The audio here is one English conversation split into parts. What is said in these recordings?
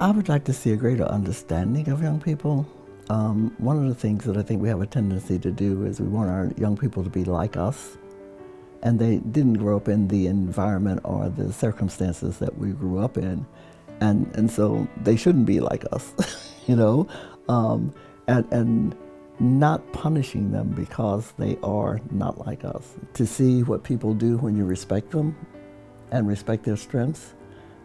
I would like to see a greater understanding of young people. One of the things that I think we have a tendency to do is we want our young people to be like us, and they didn't grow up in the environment or the circumstances that we grew up in, and so they shouldn't be like us, you know, and not punishing them because they are not like us. To see what people do when you respect them and respect their strengths,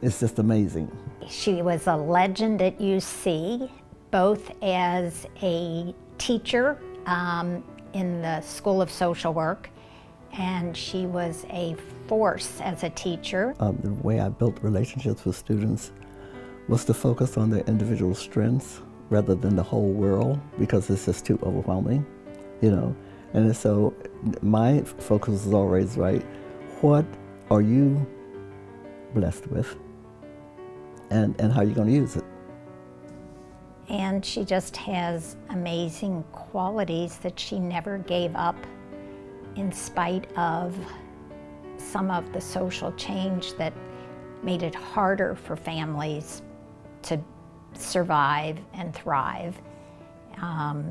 it's just amazing. She was a legend at UC, both as a teacher in the School of Social Work, and she was a force as a teacher. The way I built relationships with students was to focus on their individual strengths rather than the whole world, because it's just too overwhelming, you know. And so my focus is always, right, what are you blessed with, and how are you going to use it? And she just has amazing qualities that she never gave up in spite of some of the social change that made it harder for families to survive and thrive. I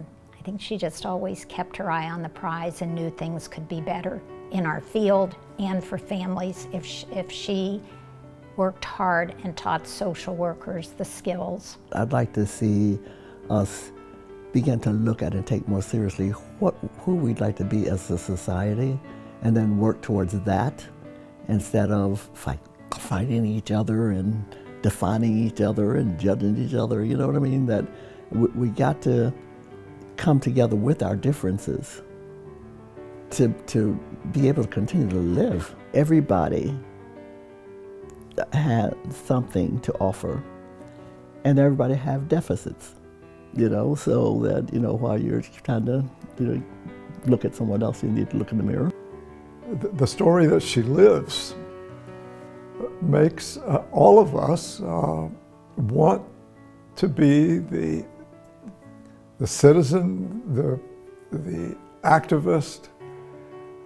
think she just always kept her eye on the prize and knew things could be better in our field and for families if she worked hard and taught social workers the skills. I'd like to see us begin to look at and take more seriously who we'd like to be as a society, and then work towards that instead of fighting each other and defining each other and judging each other. You know what I mean? That we got to come together with our differences to be able to continue to live. Everybody had something to offer, and everybody have deficits, you know, so that, you know, while you're trying to, you know, look at someone else, you need to look in the mirror. The story that she lives makes all of us want to be the citizen, the activist,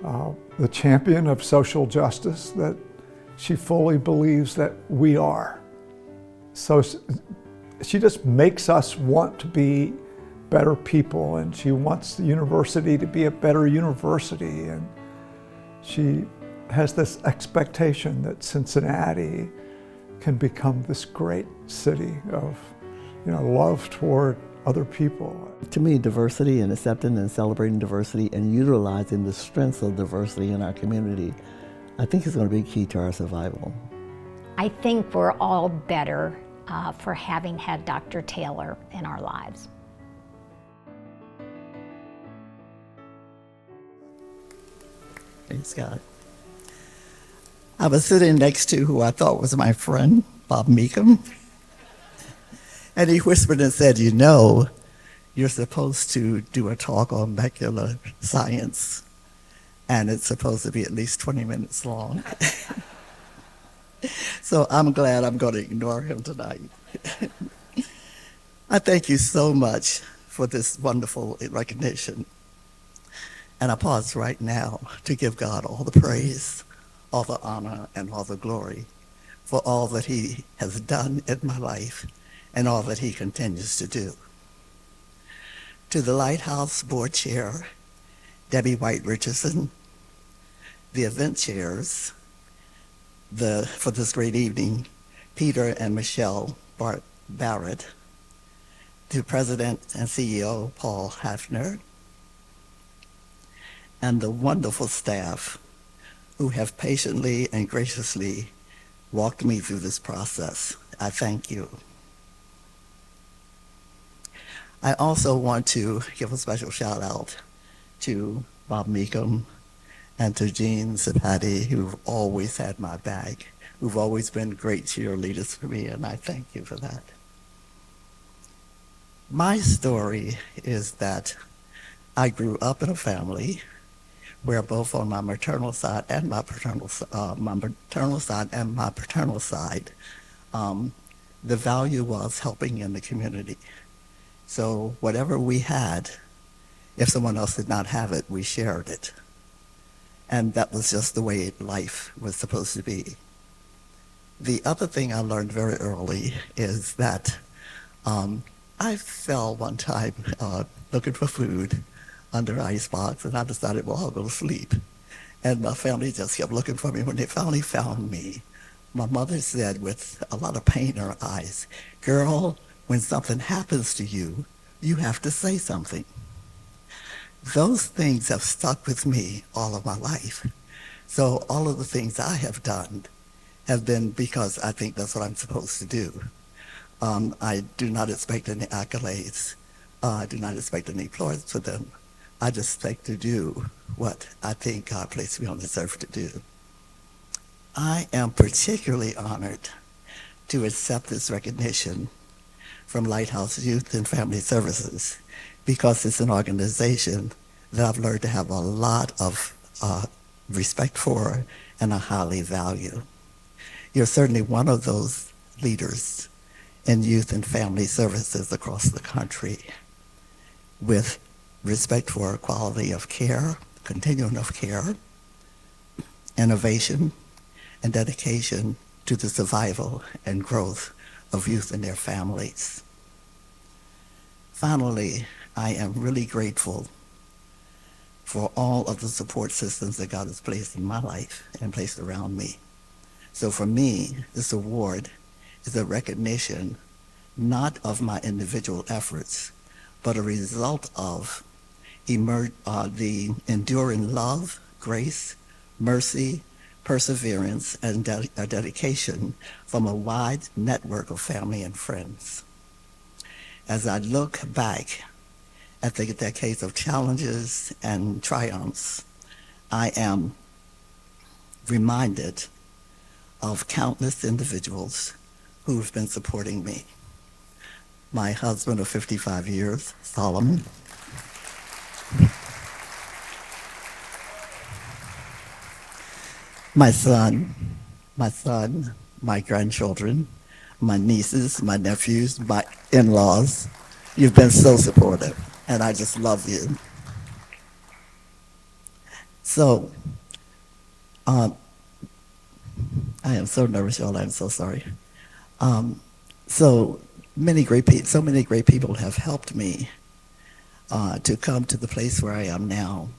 the champion of social justice that she fully believes that we are. So she just makes us want to be better people, and she wants the university to be a better university, and she has this expectation that Cincinnati can become this great city of, you know, love toward other people. To me, diversity and accepting and celebrating diversity and utilizing the strengths of diversity in our community, I think is going to be key to our survival. I think we're all better for having had Dr. Taylor in our lives. Praise God. I was sitting next to who I thought was my friend, Bob Meekum, and he whispered and said, "You know, you're supposed to do a talk on molecular science, and it's supposed to be at least 20 minutes long." So I'm glad I'm going to ignore him tonight. I thank you so much for this wonderful recognition. And I pause right now to give God all the praise, all the honor, and all the glory for all that he has done in my life and all that he continues to do. To the Lighthouse Board Chair, Debbie White Richardson, the event chairs for this great evening, Peter and Michelle Barrett, to President and CEO Paul Hafner, and the wonderful staff who have patiently and graciously walked me through this process. I thank you. I also want to give a special shout out to Bob Meekum and to Jean Zapati, who've always had my back, who've always been great cheerleaders for me, and I thank you for that. My story is that I grew up in a family where both on my maternal side and my paternal side, the value was helping in the community. So whatever we had, if someone else did not have it, we shared it. And that was just the way life was supposed to be. The other thing I learned very early is that I fell one time looking for food under an icebox, and I decided, well, I'll go to sleep. And my family just kept looking for me. When they finally found me, my mother said with a lot of pain in her eyes, "Girl, when something happens to you, you have to say something." Those things have stuck with me all of my life. So all of the things I have done have been because I think that's what I'm supposed to do. I do not expect any accolades. I do not expect any applause for them. I just expect to do what I think God placed me on this earth to do. I am particularly honored to accept this recognition from Lighthouse Youth and Family Services because it's an organization that I've learned to have a lot of respect for and I highly value. You're certainly one of those leaders in youth and family services across the country with respect for quality of care, continuum of care, innovation, and dedication to the survival and growth of youth and their families. Finally, I am really grateful for all of the support systems that God has placed in my life and placed around me. So for me, this award is a recognition not of my individual efforts, but a result of the enduring love, grace, mercy, perseverance, and a dedication from a wide network of family and friends. As I look back at the decades of challenges and triumphs, I am reminded of countless individuals who've been supporting me. My husband of 55 years, Solomon. My son, my grandchildren, my nieces, my nephews, my in-laws. You've been so supportive, and I just love you. So, I am so nervous, y'all. I'm so sorry. So many great people have helped me to come to the place where I am now.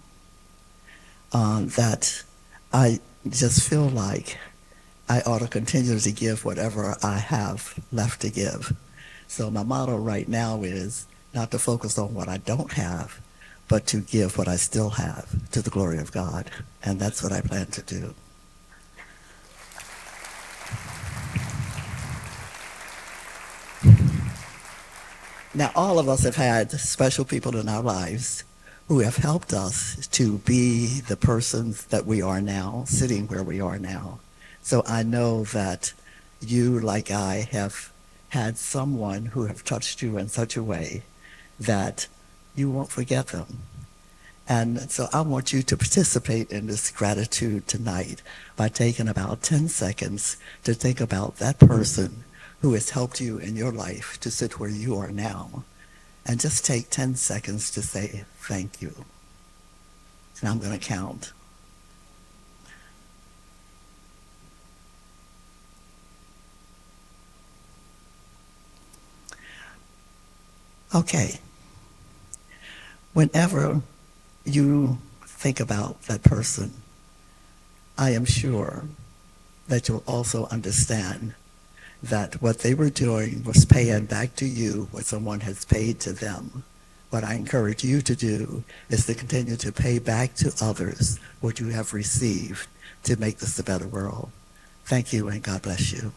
That I just feel like I ought to continue to give whatever I have left to give. So my motto right now is not to focus on what I don't have, but to give what I still have to the glory of God. And that's what I plan to do. Now, all of us have had special people in our lives who have helped us to be the persons that we are now, sitting where we are now. So I know that you, like I, have had someone who have touched you in such a way that you won't forget them. And so I want you to participate in this gratitude tonight by taking about 10 seconds to think about that person who has helped you in your life to sit where you are now. And just take 10 seconds to say thank you. And I'm going to count. Okay. Whenever you think about that person, I am sure that you'll also understand that what they were doing was paying back to you what someone has paid to them. What I encourage you to do is to continue to pay back to others what you have received to make this a better world. Thank you, and God bless you.